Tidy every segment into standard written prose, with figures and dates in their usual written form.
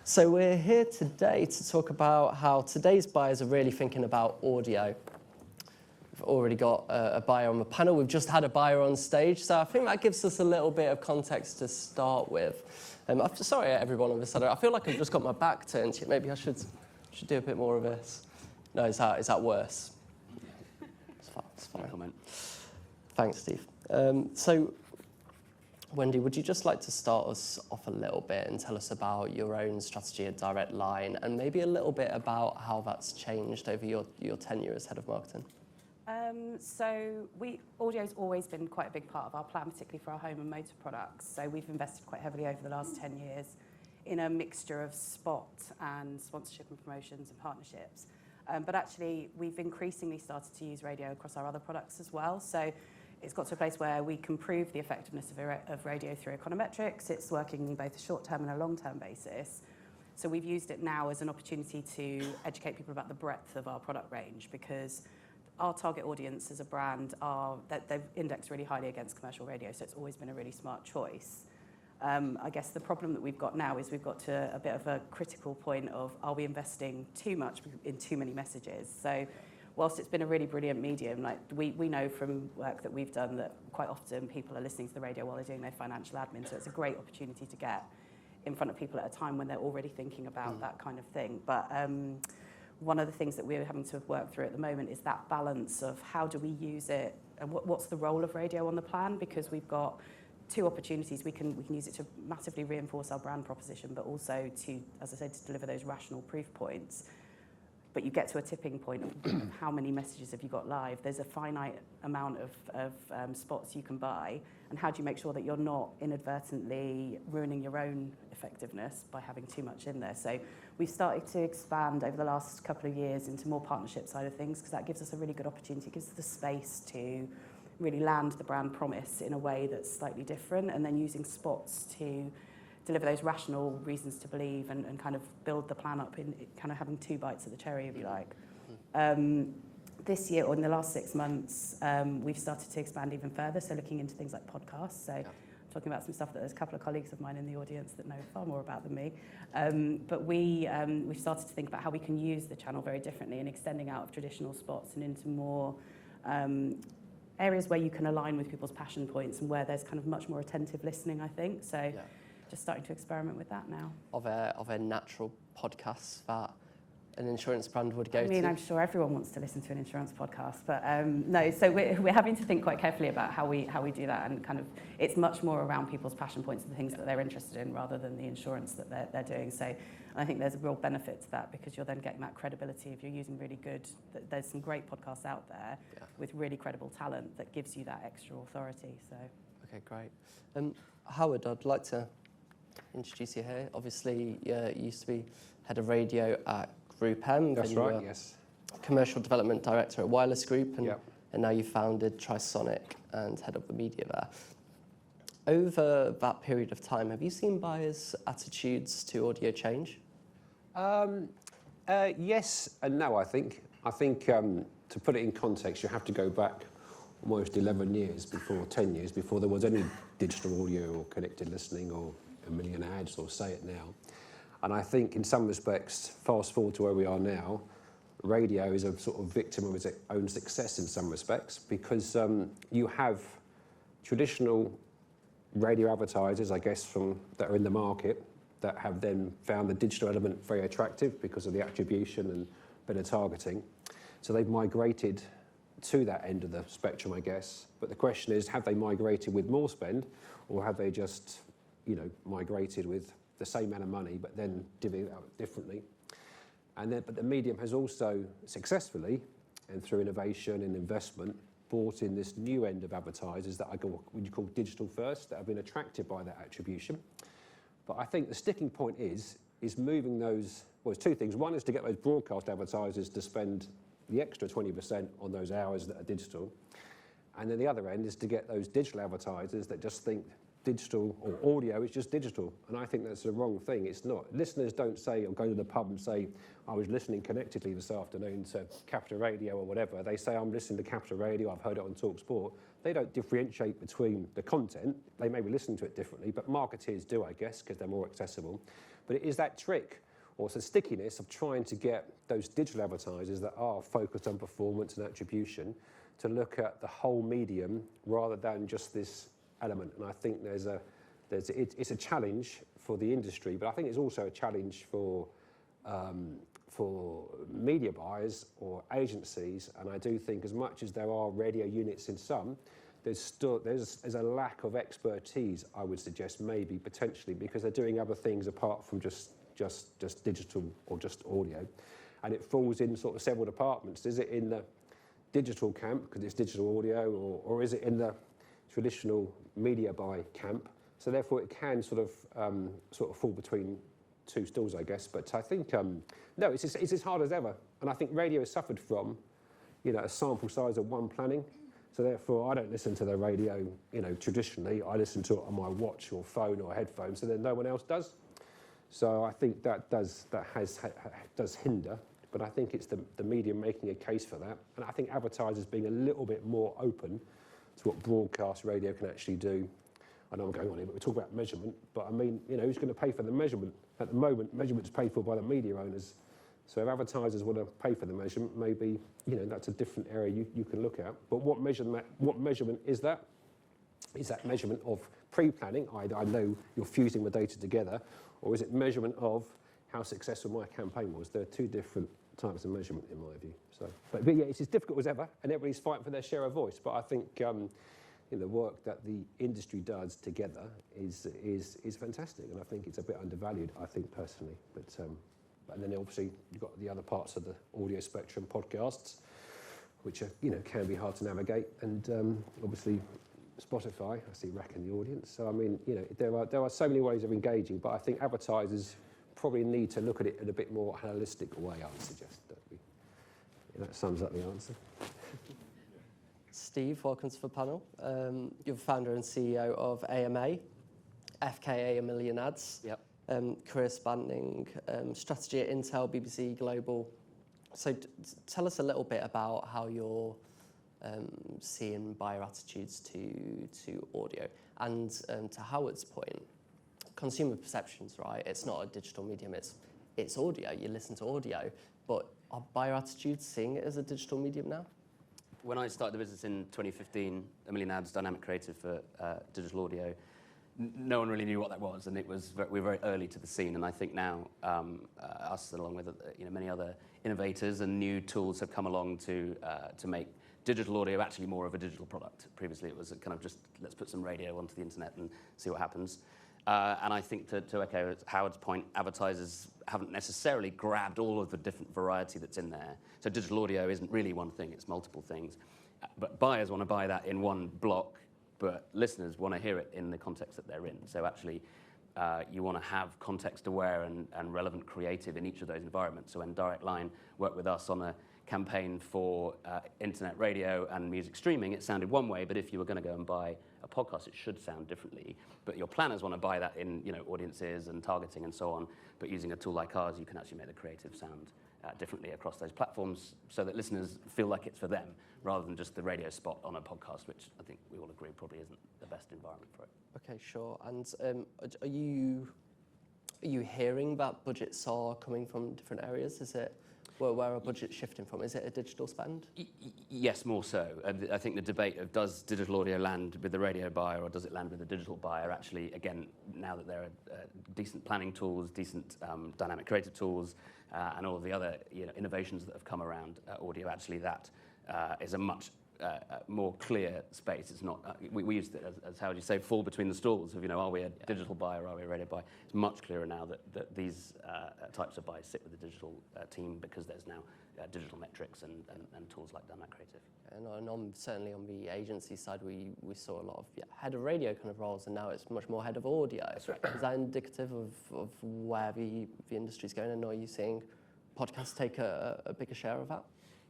So we're here today to talk about how today's buyers are really thinking about audio. We've already got a buyer on the panel. We've just had a buyer on stage, so I think that gives us a little bit of context to start with. Sorry, everyone, all of a sudden. I feel like I've just got my back turned to you. Maybe I should do a bit more of this. No, is that worse? It's fine. Comment. Thanks, Steve. So, Wendy, would you just like to start us off a little bit and tell us about your own strategy at Direct Line and maybe a little bit about how that's changed over your tenure as head of marketing? Audio's always been quite a big part of our plan, particularly for our home and motor products. So we've invested quite heavily over the last 10 years in a mixture of spot and sponsorship and promotions and partnerships. But actually, we've increasingly started to use radio across our other products as well. So it's got to a place where we can prove the effectiveness of radio through econometrics. It's working on both a short-term and a long-term basis. So we've used it now as an opportunity to educate people about the breadth of our product range, because our target audience as a brand they've indexed really highly against commercial radio, so it's always been a really smart choice. I guess the problem that we've got now is we've got to a bit of a critical point of, are we investing too much in too many messages? So whilst it's been a really brilliant medium, like we know from work that we've done that quite often people are listening to the radio while they're doing their financial admin, so it's a great opportunity to get in front of people at a time when they're already thinking about that kind of thing. But one of the things that we're having to work through at the moment is that balance of how do we use it and what's the role of radio on the plan, because we've got two opportunities. We can use it to massively reinforce our brand proposition, but also to, as I said, to deliver those rational proof points. But you get to a tipping point of how many messages have you got live. There's a finite amount of spots you can buy, and how do you make sure that you're not inadvertently ruining your own effectiveness by having too much in there? So we've started to expand over the last couple of years into more partnership side of things, because that gives us a really good opportunity. It gives us the space to really land the brand promise in a way that's slightly different, and then using spots to deliver those rational reasons to believe and kind of build the plan up in kind of having two bites of the cherry, if you like. This year, or in the last 6 months, we've started to expand even further, so looking into things like podcasts. So talking about some stuff that there's a couple of colleagues of mine in the audience that know far more about than me. But we've started to think about how we can use the channel very differently and extending out of traditional spots and into more areas where you can align with people's passion points and where there's kind of much more attentive listening, I think. So just starting to experiment with that now. Are there natural podcasts that an insurance brand would go to? I mean, I'm sure everyone wants to listen to an insurance podcast, but no. So we're having to think quite carefully about how we do that, and kind of it's much more around people's passion points and the things that they're interested in, rather than the insurance that they're doing. So I think there's a real benefit to that, because you're then getting that credibility. If you're using really good, there's some great podcasts out there with really credible talent that gives you that extra authority. So okay, great. Howard, I'd like to introduce you here. Obviously, you used to be head of radio at Group M. That's right, yes. Commercial development director at Wireless Group, and now you founded Trisonic and head of the media there. Over that period of time, have you seen buyers' attitudes to audio change? Yes and no, I think. I think to put it in context, you have to go back almost 11 years before, 10 years before there was any digital audio or connected listening or a million ads, or say it now. And I think in some respects, fast forward to where we are now, radio is a sort of victim of its own success in some respects, because you have traditional radio advertisers, I guess, that are in the market, that have then found the digital element very attractive because of the attribution and better targeting. So they've migrated to that end of the spectrum, I guess. But the question is, have they migrated with more spend, or have they just migrated with the same amount of money, but then divvying it out differently? But the medium has also successfully, and through innovation and investment, brought in this new end of advertisers that what you call digital first, that have been attracted by that attribution. But I think the sticking point is moving those. Well, there's two things. One is to get those broadcast advertisers to spend the extra 20% on those hours that are digital, and then the other end is to get those digital advertisers that just think digital or audio is just digital, and I think that's the wrong thing. It's not. Listeners don't say or go to the pub and say, I was listening connectedly this afternoon to Capital Radio or whatever. They say, I'm listening to Capital Radio, I've heard it on TalkSport. They don't differentiate between the content. They may be listening to it differently, but marketeers do, I guess, because they're more accessible. But it is that trick, or it's the stickiness of trying to get those digital advertisers that are focused on performance and attribution to look at the whole medium rather than just this element. And I think it's a challenge for the industry, but I think it's also a challenge for media buyers or agencies. And I do think, as much as there are radio units in some, there's a lack of expertise, I would suggest, maybe potentially, because they're doing other things apart from just digital or just audio, and it falls in sort of several departments. Is it in the digital camp because it's digital audio, or is it in the traditional media buy camp? So therefore it can sort of fall between two stools, I guess. But I think no, it's as hard as ever, and I think radio has suffered from, a sample size of one planning. So therefore I don't listen to the radio, traditionally. I listen to it on my watch or phone or headphones, so then no one else does. So I think that does hinder. But I think it's the media making a case for that. And I think advertisers being a little bit more open to what broadcast radio can actually do. I know I'm going on here, but we talk about measurement. But I mean, who's going to pay for the measurement? At the moment, measurement's paid for by the media owners. So if advertisers want to pay for the measurement, maybe, that's a different area you can look at. But what measurement is that? Is that measurement of pre-planning? I know you're fusing the data together. Or is it measurement of how successful my campaign was? There are two different types of measurement, in my view. So, but yeah, it's as difficult as ever, and everybody's fighting for their share of voice. But I think the work that the industry does together is fantastic, and I think it's a bit undervalued, I think, personally. But and then obviously you've got the other parts of the audio spectrum, podcasts, which are can be hard to navigate, and obviously Spotify. I see Rack in the audience. So I mean, there are so many ways of engaging, but I think advertisers probably need to look at it in a bit more holistic way, I would suggest. That sums up the answer. Steve, welcome to the panel. You're the founder and CEO of AMA, FKA, A Million Ads. Yep. Career spanning strategy at Intel, BBC Global. So tell us a little bit about how you're seeing buyer attitudes to audio. And to Howard's point, consumer perceptions, right? It's not a digital medium, it's audio. You listen to audio, but are buyer attitudes seeing it as a digital medium now? When I started the business in 2015, A Million Ads, dynamic creative for digital audio, no one really knew what that was, and we were very early to the scene. And I think now us, along with many other innovators and new tools, have come along to make digital audio actually more of a digital product. Previously, it was a kind of just let's put some radio onto the internet and see what happens. And I think to echo Howard's point, advertisers haven't necessarily grabbed all of the different variety that's in there. So digital audio isn't really one thing, it's multiple things. But buyers want to buy that in one block, but listeners want to hear it in the context that they're in. So actually, you want to have context-aware and relevant creative in each of those environments. So when Direct Line worked with us on a campaign for internet radio and music streaming, it sounded one way, but if you were going to go and buy a podcast, it should sound differently. But your planners want to buy that in audiences and targeting and so on. But using a tool like ours, you can actually make the creative sound differently across those platforms so that listeners feel like it's for them, rather than just the radio spot on a podcast, which I think we all agree probably isn't the best environment for it. Okay, sure. And are you hearing that budgets are coming from different areas? Is it where are budgets shifting from? Is it a digital spend? Yes, more so. I think the debate of does digital audio land with the radio buyer or does it land with the digital buyer, actually, again, now that there are decent planning tools, decent dynamic creative tools, and all of the other innovations that have come around audio, actually that is a much more clear space. It's not, we used it, as how would you say, fall between the stools of, are we a digital buyer, are we a radio buyer? It's much clearer now that these types of buyers sit with the digital team, because there's now digital metrics and tools like Dynamic Creative. And certainly on the agency side, we saw a lot of head of radio kind of roles, and now it's much more head of audio. That's right. Is that indicative of where the industry's going, and are you seeing podcasts take a bigger share of that?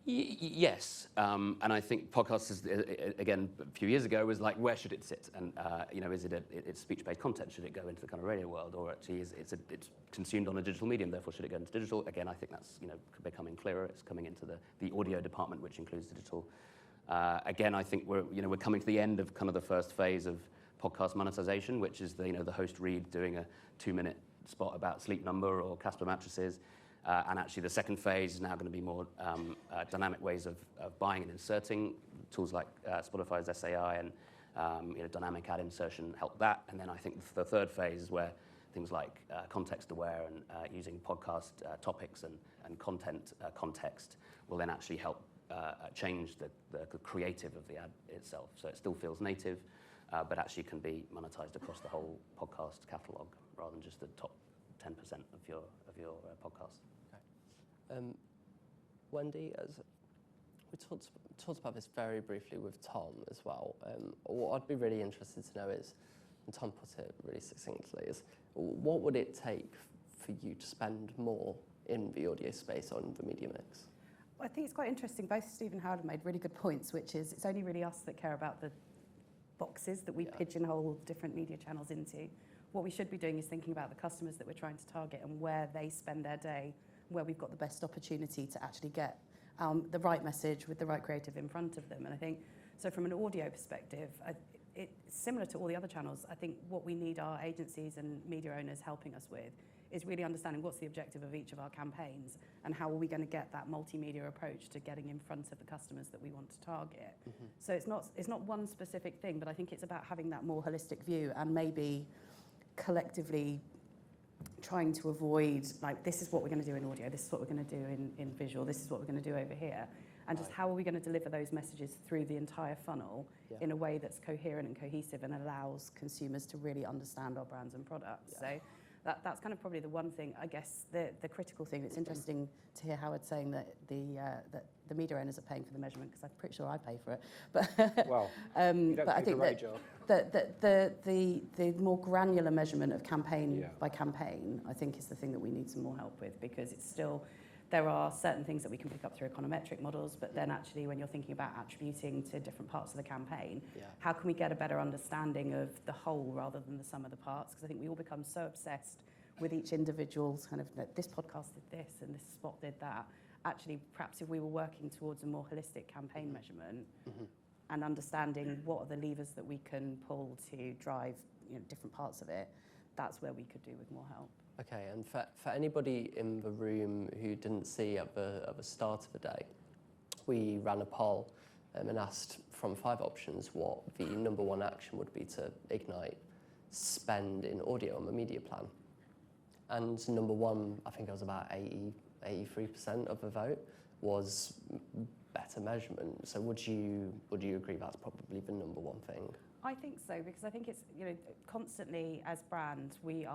Yes, and I think podcasts, again, a few years ago, was like, where should it sit? And is it's speech-based content? Should it go into the kind of radio world, or actually it's consumed on a digital medium? Therefore, should it go into digital? Again, I think that's becoming clearer. It's coming into the audio department, which includes digital. Again, I think we're coming to the end of kind of the first phase of podcast monetization, which is the host Reed doing a 2-minute spot about Sleep Number or Casper mattresses. And actually the second phase is now going to be more dynamic ways of buying and inserting. Tools like Spotify's SAI and dynamic ad insertion help that. And then I think the third phase is where things like context aware and using podcast topics and content context will then actually help change the creative of the ad itself. So it still feels native, but actually can be monetized across the whole podcast catalog rather than just the top 10% of your podcast. Wendy, as we talked about this very briefly with Tom as well. What I'd be really interested to know is, and Tom put it really succinctly, is what would it take for you to spend more in the audio space on the media mix? I think it's quite interesting. Both Steve and Howard made really good points, which is it's only really us that care about the boxes that we pigeonhole different media channels into. What we should be doing is thinking about the customers that we're trying to target and where they spend their day, where we've got the best opportunity to actually get the right message with the right creative in front of them. And I think, so from an audio perspective, it's similar to all the other channels. I think what we need our agencies and media owners helping us with is really understanding what's the objective of each of our campaigns and how are we going to get that multimedia approach to getting in front of the customers that we want to target. Mm-hmm. So it's not one specific thing, but I think it's about having that more holistic view and maybe collectively trying to avoid, like, this is what we're going to do in audio, this is what we're going to do in visual, this is what we're going to do over here, and just how are we going to deliver those messages through the entire funnel in a way that's coherent and cohesive and allows consumers to really understand our brands and products. So that's kind of probably the one thing, I guess, the critical thing. It's interesting to hear Howard saying that the media owners are paying for the measurement, because I'm pretty sure I pay for it. But well, you don't but I pay think that the more granular measurement of campaign by campaign, I think, is the thing that we need some more help with, because it's still, there are certain things that we can pick up through econometric models, but then actually when you're thinking about attributing to different parts of the campaign, how can we get a better understanding of the whole rather than the sum of the parts? Because I think we all become so obsessed with each individual's kind of, this podcast did this and this spot did that. Actually, perhaps if we were working towards a more holistic campaign measurement and understanding what are the levers that we can pull to drive different parts of it, that's where we could do with more help. Okay, and for anybody in the room who didn't see at the start of the day, we ran a poll and asked from 5 options what the number 1 action would be to ignite spend in audio on the media plan. And number 1, I think it was about 83% of the vote, was better measurement. So would you agree that's probably the number 1 thing? I think so, because I think it's, constantly as brands, we're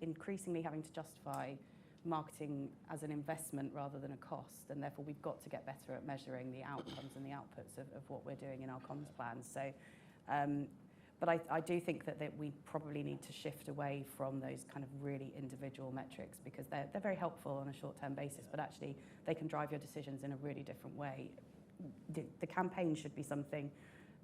increasingly having to justify marketing as an investment rather than a cost, and therefore we've got to get better at measuring the outcomes and the outputs of what we're doing in our comms plans. So, but I do think that we probably need to shift away from those kind of really individual metrics, because they're very helpful on a short-term basis, but actually they can drive your decisions in a really different way. The campaign should be something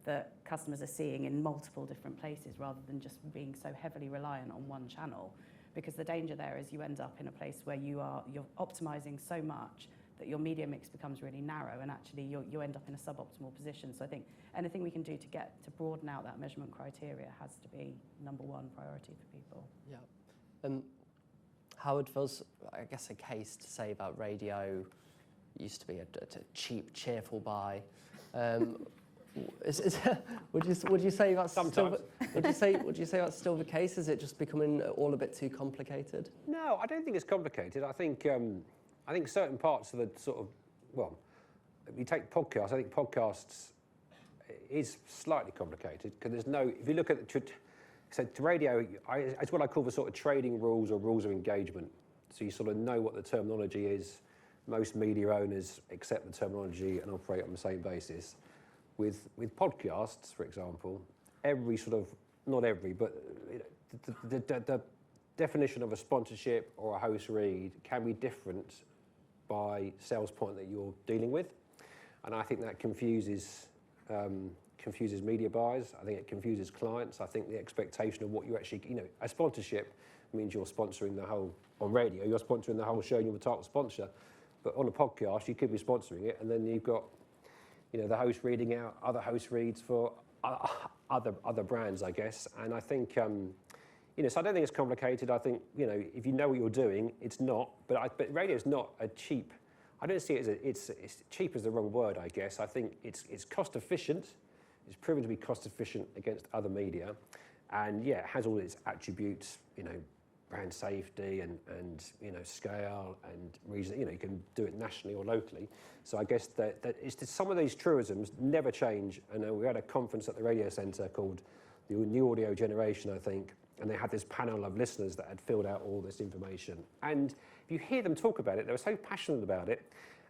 that customers are seeing in multiple different places rather than just being so heavily reliant on one channel, because the danger there is you end up in a place where you're optimizing so much that your media mix becomes really narrow, and actually you end up in a suboptimal position. So I think anything we can do to broaden out that measurement criteria has to be number 1 priority for people. Yeah. Howard, there's, I guess, a case to say about radio used to be a cheap, cheerful buy. Would you say that's sometimes? Would you say that's still the case? Is it just becoming all a bit too complicated? No, I don't think it's complicated. I think certain parts of the sort of, well, if you take podcasts, I think podcasts is slightly complicated, because there's no, if you look at the radio, it's what I call the sort of trading rules or rules of engagement. So you sort of know what the terminology is. Most media owners accept the terminology and operate on the same basis. With podcasts, for example, every sort of, not every, but the definition of a sponsorship or a host read can be different by sales point that you're dealing with. And I think that confuses media buyers. I think it confuses clients. I think the expectation of what you actually, a sponsorship means you're sponsoring the whole, on radio, you're sponsoring the whole show and you're the title sponsor. But on a podcast, you could be sponsoring it, and then you've got, the host reading out, other host reads for other brands, I guess. And I think, so I don't think it's complicated. I think, if you know what you're doing, it's not. But radio is not a cheap. I don't see it as it's cheap is the wrong word, I guess. I think it's cost efficient. It's proven to be cost efficient against other media, and it has all its attributes, brand safety and scale and reason. You can do it nationally or locally. So I guess that it's just some of these truisms never change. And we had a conference at the Radio Centre called the New Audio Generation, I think, and they had this panel of listeners that had filled out all this information. And if you hear them talk about it, they were so passionate about it.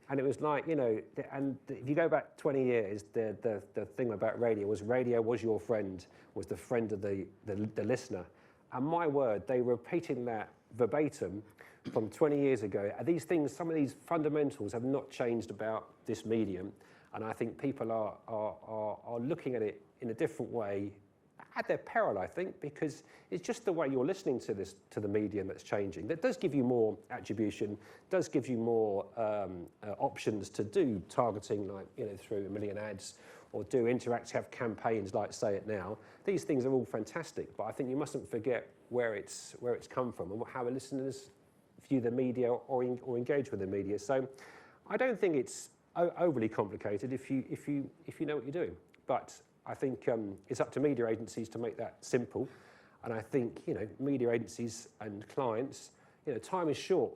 And it was like, and if you go back 20 years, the thing about radio was your friend, was the friend of the listener. And my word, they were repeating that verbatim from 20 years ago. These things, some of these fundamentals have not changed about this medium. And I think people are looking at it in a different way, at their peril, I think, because it's just the way you're listening to the medium that's changing. That does give you more attribution, does give you more options to do targeting, like through 1 million ads, or do interactive campaigns like Say It Now. These things are all fantastic, but I think you mustn't forget where it's come from and how the listeners view the media or engage with the media. So I don't think it's overly complicated if you know what you're doing. But I think it's up to media agencies to make that simple. And I think, media agencies and clients, time is short.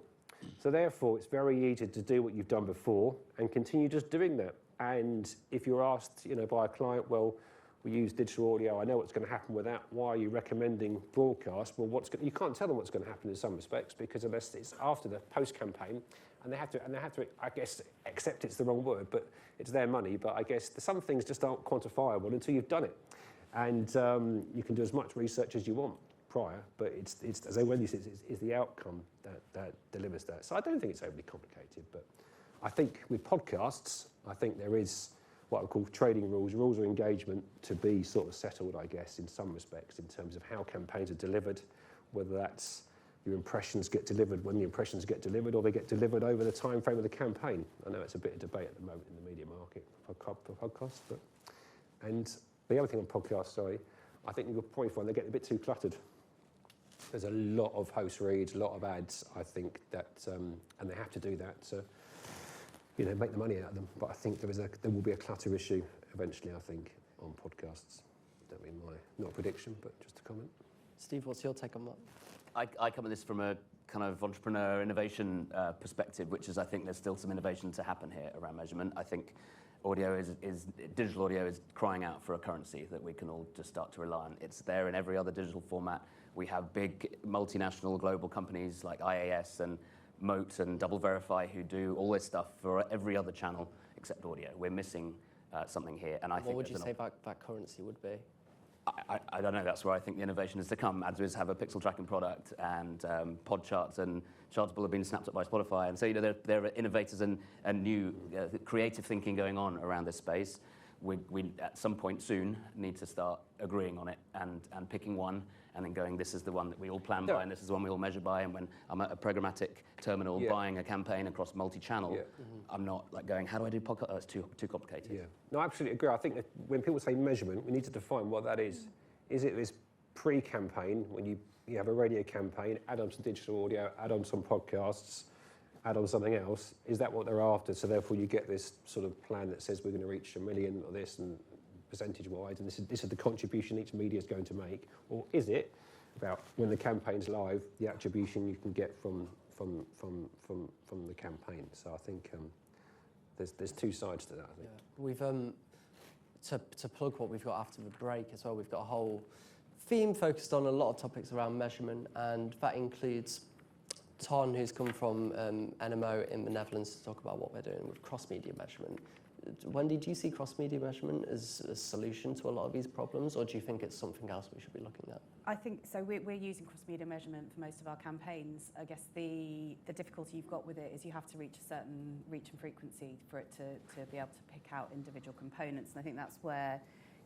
So therefore, it's very easy to do what you've done before and continue just doing that. And if you're asked, by a client, well, we use digital audio, I know what's going to happen with that. Why are you recommending broadcast? Well, you can't tell them what's going to happen in some respects, because unless it's after the post-campaign, and they have to, I guess, accept it's the wrong word, but it's their money. But I guess some things just aren't quantifiable until you've done it. And you can do as much research as you want prior, but it's as Wendy says, it's the outcome that delivers that. So I don't think it's overly complicated, but I think with podcasts, I think there is what I call trading rules of engagement to be sort of settled, I guess, in some respects, in terms of how campaigns are delivered, whether that's your impressions get delivered when the impressions get delivered, or they get delivered over the time frame of the campaign. I know it's a bit of debate at the moment in the media market for podcasts, and the other thing on podcasts, I think you'll probably find they get a bit too cluttered. There's a lot of host reads, a lot of ads, I think, that, and they have to do that to, make the money out of them. But I think there will be a clutter issue eventually, I think, on podcasts. That'd be not a prediction, but just a comment. Steve, what's your take on that? I come at this from a kind of entrepreneur innovation perspective, which is I think there's still some innovation to happen here around measurement. I think digital audio is crying out for a currency that we can all just start to rely on. It's there in every other digital format. We have big multinational global companies like IAS and Moat and Double Verify who do all this stuff for every other channel except audio. We're missing something here, and I think. What would you say that currency would be? I don't know. That's where I think the innovation is to come. AdWiz have a pixel tracking product, and pod charts and Chartable have been snapped up by Spotify. And so there are innovators and new creative thinking going on around this space. We at some point soon need to start agreeing on it and picking one, and then going, this is the one that we all plan by, and this is the one we all measure by. And when I'm at a programmatic terminal buying a campaign across multi-channel, I'm not like going, how do I do podcast? Oh, it's too complicated. Yeah, no, I absolutely agree. I think that when people say measurement, we need to define what that is. Is it this pre-campaign, when you have a radio campaign, add on some digital audio, add on some podcasts, add on something else? Is that what they're after? So therefore you get this sort of plan that says we're going to reach 1 million or this, and percentage-wise, and this is the contribution each media is going to make? Or is it about when the campaign's live, the attribution you can get from the campaign? So I think there's two sides to that, I think. Yeah. We've to plug what we've got after the break as well, we've got a whole theme focused on a lot of topics around measurement, and that includes Ton, who's come from NMO in the Netherlands, to talk about what they're doing with cross-media measurement. Wendy, do you see cross-media measurement as a solution to a lot of these problems, or do you think it's something else we should be looking at? I think so. We're using cross-media measurement for most of our campaigns. I guess the difficulty you've got with it is you have to reach a certain reach and frequency for it to be able to pick out individual components. And I think that's where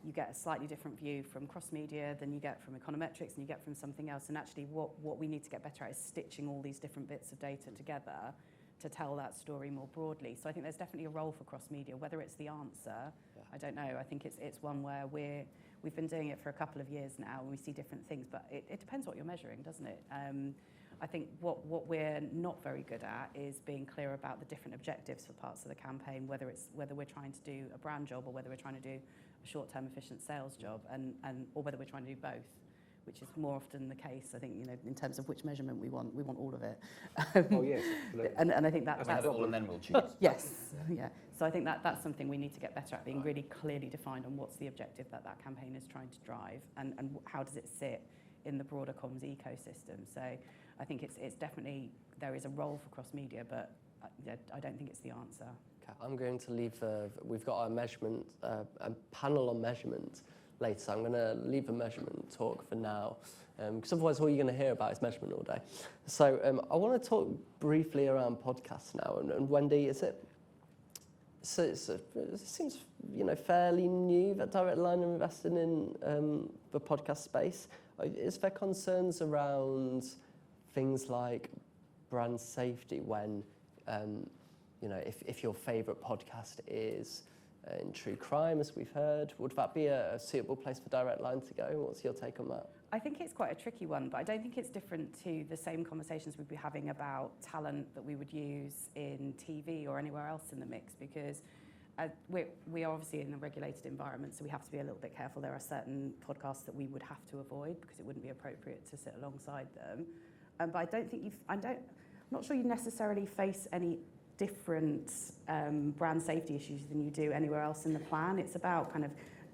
you get a slightly different view from cross-media than you get from econometrics and you get from something else. And actually what we need to get better at is stitching all these different bits of data together to tell that story more broadly. So I think there's definitely a role for cross-media. Whether it's the answer, I don't know. I think it's one where we've been doing it for a couple of years now and we see different things, but it depends what you're measuring, doesn't it? I think what we're not very good at is being clear about the different objectives for parts of the campaign, whether we're trying to do a brand job or whether we're trying to do a short-term efficient sales job, or whether we're trying to do both, which is more often the case. I think, in terms of which measurement we want all of it. Oh yes, and I think that's all, and then we'll choose. yes, yeah. So I think that's something we need to get better at, being really clearly defined on what's the objective that campaign is trying to drive, and how does it sit in the broader comms ecosystem. So I think it's definitely, there is a role for cross-media, but I don't think it's the answer. Okay, I'm going to leave, we've got our measurement, a panel on measurement later, so I'm going to leave the measurement talk for now, because otherwise all you're going to hear about is measurement all day. So I want to talk briefly around podcasts now, and Wendy, it seems fairly new that Direct Line are investing in the podcast space. Is there concerns around things like brand safety when if your favourite podcast is in true crime, as we've heard, would that be a suitable place for Direct Line to go? What's your take on that? I think it's quite a tricky one, but I don't think it's different to the same conversations we'd be having about talent that we would use in TV or anywhere else in the mix, because we are obviously in a regulated environment, so we have to be a little bit careful. There are certain podcasts that we would have to avoid because it wouldn't be appropriate to sit alongside them. But I don't think I'm not sure you necessarily face any different brand safety issues than you do anywhere else in the plan. It's about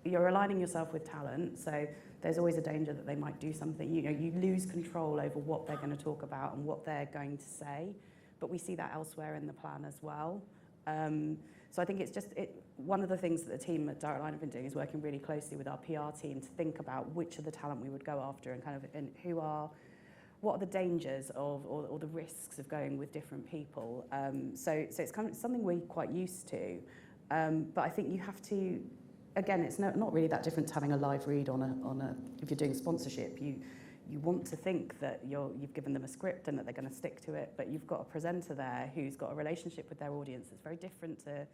you're aligning yourself with talent, so there's always a danger that they might do something. You lose control over what they're going to talk about and what they're going to say, but we see that elsewhere in the plan as well. So I think it's just one of the things that the team at Direct Line have been doing is working really closely with our PR team to think about which of the talent we would go after and what are the dangers or the risks of going with different people. So it's something we're quite used to, but I think you have to. Again, it's not really that different to having a live read on a if you're doing sponsorship. You want to think that you've given them a script and that they're going to stick to it, but you've got a presenter there who's got a relationship with their audience that's very different to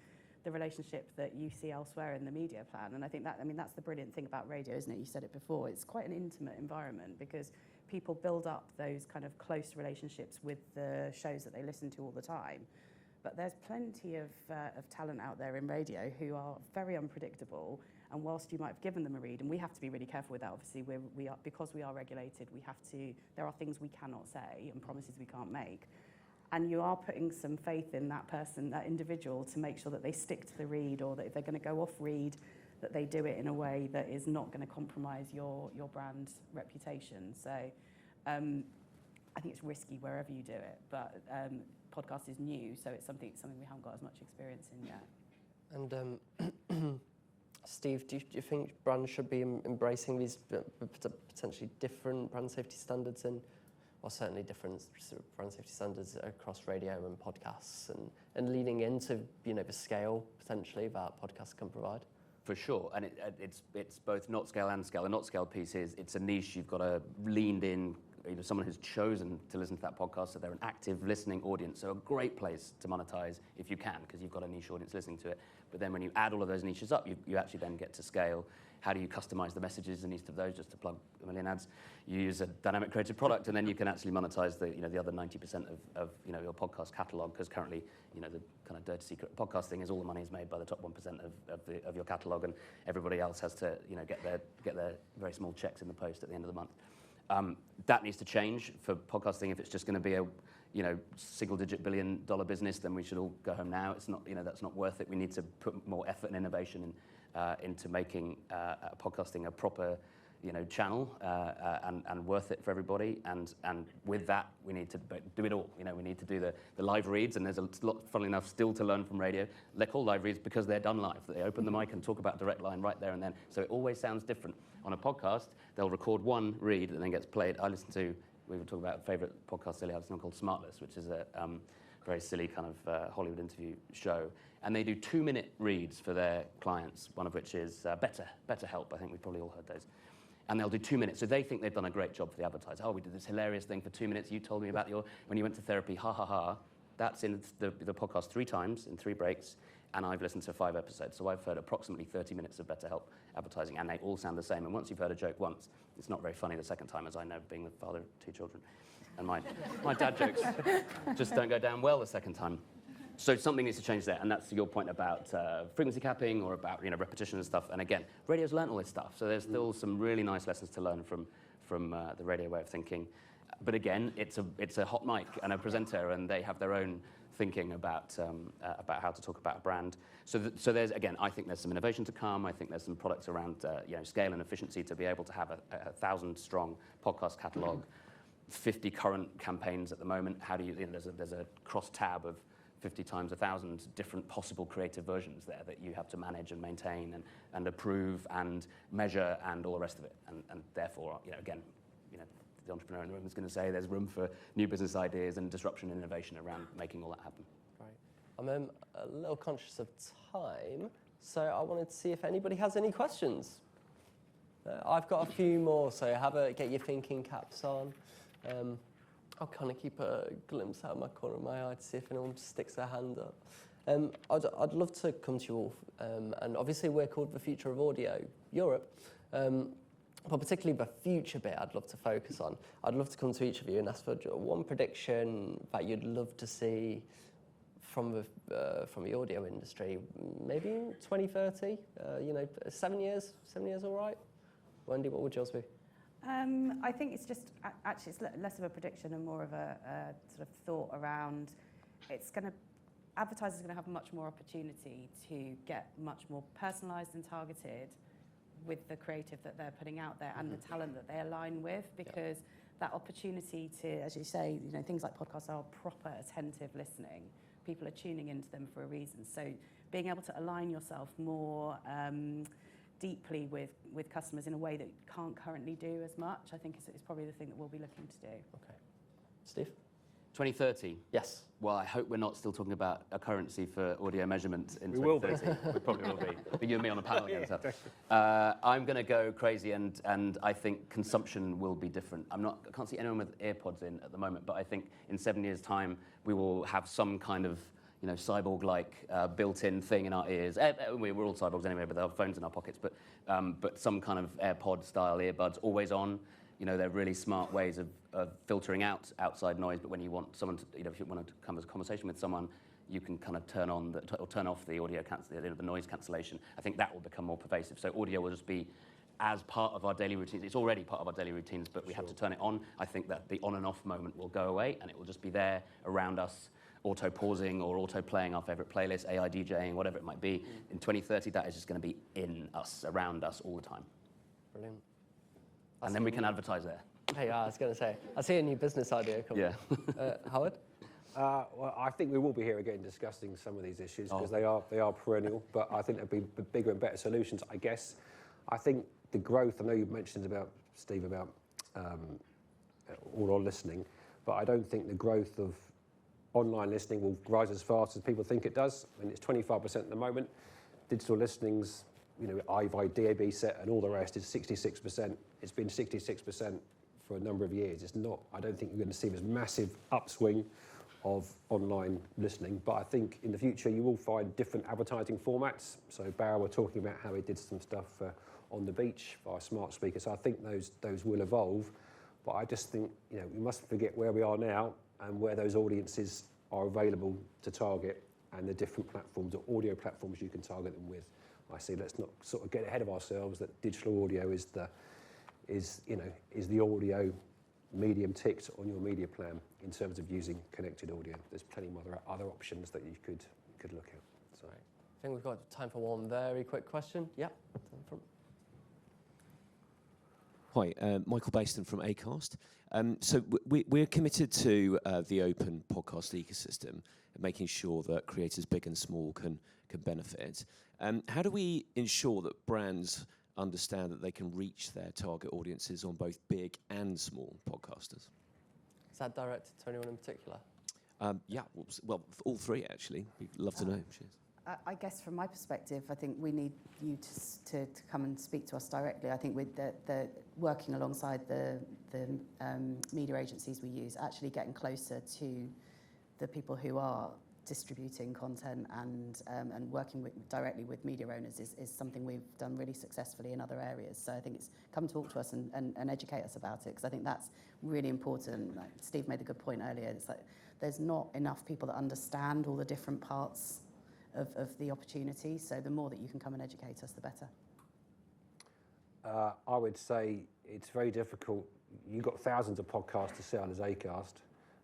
the relationship that you see elsewhere in the media plan. And I think that's the brilliant thing about radio, isn't it? You said it before. It's quite an intimate environment because people build up those kind of close relationships with the shows that they listen to all the time. But there's plenty of talent out there in radio who are very unpredictable. And whilst you might have given them a read, and we have to be really careful with that, obviously, because we are regulated, there are things we cannot say and promises we can't make. And you are putting some faith in that person, that individual, to make sure that they stick to the read, or that if they're going to go off read, that they do it in a way that is not going to compromise your brand reputation. So I think it's risky wherever you do it, but podcast is new, so it's something we haven't got as much experience in yet. And Steve, do you think brands should be embracing these potentially different brand safety standards certainly different brand safety standards across radio and podcasts, and leaning into the scale potentially that podcasts can provide? For sure, and it's both not scale and scale. The not scale piece is it's a niche you've got to leaned in. Someone who's chosen to listen to that podcast, so they're an active listening audience. So a great place to monetize if you can, because you've got a niche audience listening to it. But then when you add all of those niches up, you actually then get to scale. How do you customize the messages in each of those? Just to plug a million ads, you use a dynamic creative product, and then you can actually monetize the other 90% of your podcast catalog. Because currently, the kind of dirty secret podcasting is all the money is made by the top 1% of your catalog, and everybody else has to get their very small checks in the post at the end of the month. That needs to change for podcasting. If it's just going to be a single-digit billion-dollar business, then we should all go home now. It's not, that's not worth it. We need to put more effort and innovation into making podcasting a proper channel and worth it for everybody. And with that, we need to do it all. We need to do the live reads, and there's a lot, funnily enough, still to learn from radio. They're called live reads because they're done live. They open the mic and talk about direct line right there and then. So it always sounds different. On a podcast, they'll record one read and then gets played. We were talking about a favourite podcast earlier, something called Smartless, which is a very silly kind of Hollywood interview show. And they do 2-minute reads for their clients, one of which is BetterHelp. I think we've probably all heard those. And they'll do 2 minutes. So they think they've done a great job for the advertiser. Oh, we did this hilarious thing for 2 minutes. You told me about when you went to therapy, ha, ha, ha. That's in the podcast 3 times in 3 breaks. And I've listened to 5 episodes. So I've heard approximately 30 minutes of BetterHelp advertising. And they all sound the same. And once you've heard a joke once, it's not very funny the second time, as I know, being the father of 2 children. And my dad jokes just don't go down well the second time. So something needs to change there, and that's your point about frequency capping or about repetition and stuff. And again, radio's learnt all this stuff, so there's still some really nice lessons to learn from the radio way of thinking. But again, it's a hot mic and a presenter, and they have their own thinking about how to talk about a brand. So there's, again, I think there's some innovation to come. I think there's some products around scale and efficiency to be able to have a 1,000-strong podcast catalogue, 50 current campaigns at the moment. How do you there's a cross tab of 50 times 1,000 different possible creative versions there that you have to manage and maintain and approve and measure and all the rest of it. And therefore, again, the entrepreneur in the room is going to say there's room for new business ideas and disruption and innovation around making all that happen. Right. I'm a little conscious of time, so I wanted to see if anybody has any questions. I've got a few more, so get your thinking caps on. I'll kind of keep a glimpse out of my corner of my eye to see if anyone sticks their hand up. I'd love to come to you all, and obviously we're called the Future of Audio Europe, but particularly the future bit I'd love to focus on. I'd love to come to each of you and ask for one prediction that you'd love to see from the audio industry, maybe in 2030, 7 years all right? Wendy, what would yours be? I think it's just, actually, it's less of a prediction and more of a sort of thought around, advertisers are going to have much more opportunity to get much more personalised and targeted with the creative that they're putting out there and the talent that they align with, because that opportunity to, as you say, things like podcasts are proper attentive listening. People are tuning into them for a reason. So being able to align yourself more deeply with customers in a way that you can't currently do as much, I think is probably the thing that we'll be looking to do. Okay. Steve? 2030? Yes. Well, I hope we're not still talking about a currency for audio measurement in 2030. We probably will be. But you and me on a panel again. So. I'm going to go crazy, and I think consumption will be different. I can't see anyone with AirPods in at the moment, but I think in 7 years' time, we will have some kind of cyborg-like built-in thing in our ears. We're all cyborgs anyway, but they have phones in our pockets. But some kind of AirPod-style earbuds, always on. They're really smart ways of filtering out outside noise. But when you want someone to, if you want to come as a conversation with someone, you can kind of turn on or turn off the audio the noise cancellation. I think that will become more pervasive. So audio will just be as part of our daily routines. It's already part of our daily routines, but we have to turn it on. I think that the on and off moment will go away, and it will just be there around us, auto-pausing or auto-playing our favourite playlist, AI DJing, whatever it might be. In 2030, that is just going to be in us, around us all the time. Brilliant. And then we can advertise there. Hey, I was going to say, I see a new business idea coming. Yeah. Howard? Well, I think we will be here again discussing some of these issues because they are perennial, but I think there'll be bigger and better solutions, I guess. I think the growth, I know you mentioned about, Steve, about all-on listening, but I don't think the growth of online listening will rise as fast as people think it does. I mean, it's 25% at the moment. Digital listening's, iVi, DAB set and all the rest is 66%. It's been 66% for a number of years. It's not, I don't think you're going to see this massive upswing of online listening, but I think in the future you will find different advertising formats. So Bareham were talking about how he did some stuff on the beach via smart speakers. So I think those will evolve, but I just think, we mustn't forget where we are now and where those audiences are available to target and the different platforms or audio platforms you can target them with. I see, let's not sort of get ahead of ourselves that digital audio is the audio medium ticked on your media plan in terms of using connected audio. There's plenty of other options that you could look at. So I think we've got time for one very quick question. Yeah. Hi, Michael Baston from Acast. So we're committed to the open podcast ecosystem, making sure that creators big and small can benefit. How do we ensure that brands understand that they can reach their target audiences on both big and small podcasters? Is that directed to anyone in particular? Yeah, well, all three actually. We'd love to know. Cheers. I guess from my perspective, I think we need you to come and speak to us directly. I think with the working alongside the media agencies we use, actually getting closer to the people who are distributing content and working directly with media owners is something we've done really successfully in other areas. So I think it's come talk to us and educate us about it, because I think that's really important. Like Steve made a good point earlier. It's like there's not enough people that understand all the different parts of the opportunity, so the more that you can come and educate us, the better. I would say it's very difficult. You've got thousands of podcasts to sell as Acast,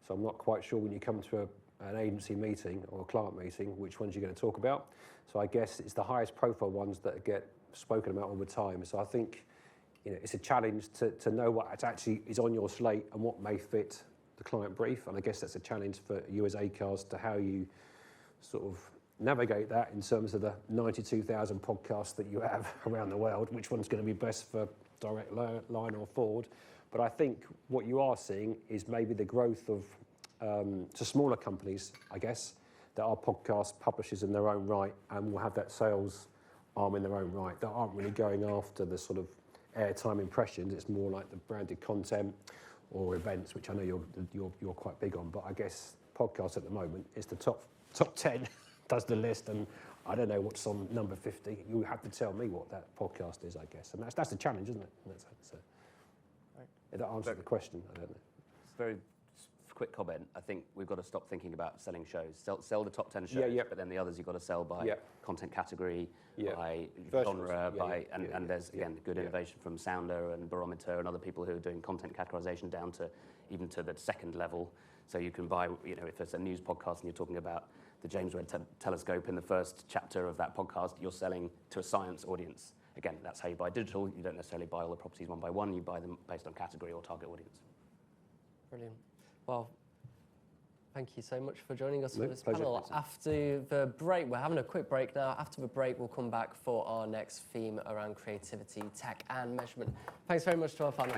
so I'm not quite sure when you come to an agency meeting or a client meeting which ones you're going to talk about. So I guess it's the highest profile ones that get spoken about all the time. So I think it's a challenge to know what actually is on your slate and what may fit the client brief, and I guess that's a challenge for you as Acast to how you sort of navigate that in terms of the 92,000 podcasts that you have around the world, which one's going to be best for direct line or forward. But I think what you are seeing is maybe the growth of to smaller companies, I guess, that are podcast publishers in their own right and will have that sales arm in their own right, that aren't really going after the sort of airtime impressions. It's more like the branded content or events, which I know you're quite big on. But I guess podcasts at the moment is the top 10 does the list, and I don't know what's on number 50. You have to tell me what that podcast is, I guess, and that's the challenge, isn't it? So, if that answers the question, I don't know. It's a very quick comment. I think we've got to stop thinking about selling shows. Sell the top 10 shows, but then the others you've got to sell by content category, by genre, and there's again good innovation from Sounder and Barometer and other people who are doing content categorization down to even to the second level. So you can buy, if it's a news podcast and you're talking about the James Webb Telescope in the first chapter of that podcast, you're selling to a science audience. Again, that's how you buy digital. You don't necessarily buy all the properties one by one. You buy them based on category or target audience. Brilliant. Well, thank you so much for joining us for this pleasure. panel. After the break, we're having a quick break now. After the break, we'll come back for our next theme around creativity, tech and measurement. Thanks very much to our panel.